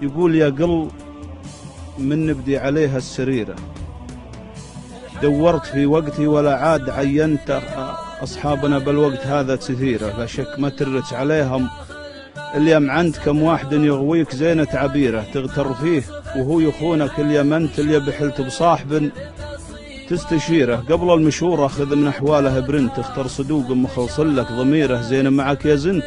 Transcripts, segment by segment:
يقول يا قل من نبدي عليها السريرة، دورت في وقتي ولا عاد عينت أصحابنا بالوقت هذا كثيرة، لا شك ما ترت عليهم اليم عند كم واحد يغويك زينة عبيرة، تغتر فيه وهو يخونك اليم أنت اللي بحلت بصاحب تستشيره، قبل المشورة خذ من أحواله برنت، اختر صدوق مخلص لك ضميره، زين معك يا زنت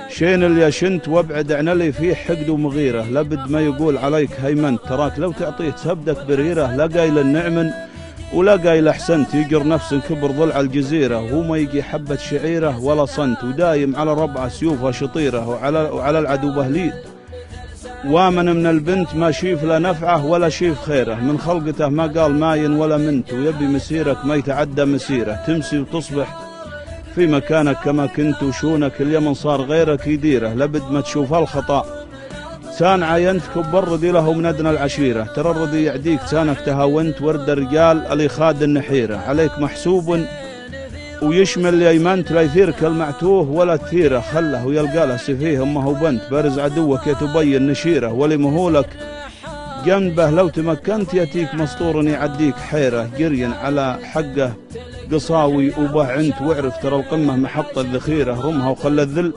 شين اللي شنت، وابعد عن اللي فيه حقد ومغيرة، لابد ما يقول عليك هيمنت، تراك لو تعطيه تهبدك بريرة، لا قايل النعمن ولا قايل احسنت، يجر نفس كبر ضلع الجزيرة، وهو ما يجي حبة شعيره ولا صنت، ودايم على ربعه سيوفه شطيره، وعلى العدو بهليد، وامن من البنت ما شيف لا نفعه ولا شيف خيره، من خلقته ما قال ماين ولا منت، ويبي مسيرك ما يتعدى مسيره، تمسي وتصبح في مكانك كما كنت، وشونك اليمن صار غيرك يديره، لابد ما تشوف الخطأ تان عاينتك وبردي له من أدنى العشيرة، ترى الرضي يعديك تانك تهاونت، ورد الرجال اللي خاد النحيرة، عليك محسوب ويشمل يمنت، لا يثيرك المعتوه ولا تثيره، خله ويلقى له سفيه امه وبنت، بارز عدوك يتبين نشيره، ولي مهولك جنبه لو تمكنت، ياتيك مسطور يعديك حيره، جريا على حقه قصاوي وبه عنت، واعرف ترى القمه محط الذخيره، رمها وخلى الذل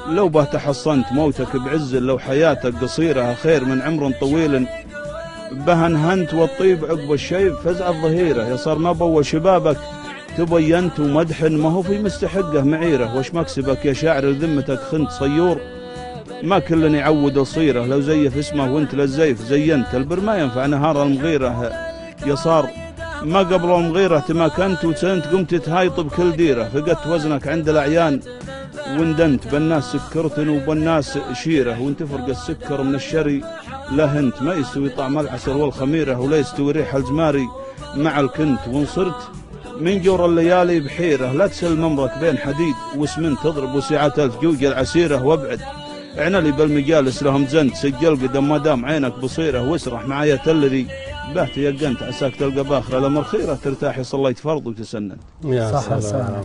لو به تحصنت، موتك بعز لو حياتك قصيره، خير من عمر طويل به انهنت، والطيب عقب الشيب فزع الظهيره، يا صار ما بول شبابك تبينت، ومدح ما هو في مستحقه معيره، وش مكسبك يا شاعر ذمتك خنت صيور، ما كل يعود الصيره، لو زيف اسمه وانت للزيف زينت، البر ما ينفع نهار المغيره، يا صار ما قبل المغيره تماكنت، وسنت قمت تهايط بكل ديره، فقدت وزنك عند الاعيان وندنت، بالناس سكرتن وبالناس شيره، وانت فرق السكر من الشري لهنت، ما يستوي طعم العسل والخميره، ولا يستوي ريح الجماري مع الكنت، وانصرت من جور الليالي بحيره، لا تسل ممرك بين حديد واسمنت، تضرب وسعات الف جوج العسيره، وابعد عنلي بالمجالس لهم زنت، سجل قدم ما دام عينك بصيره، واسرح معايا تلري بهت يقنت، عساك تلقى باخره لمر خيره، ترتاحي صليت فرض وتسنن. يا سلام.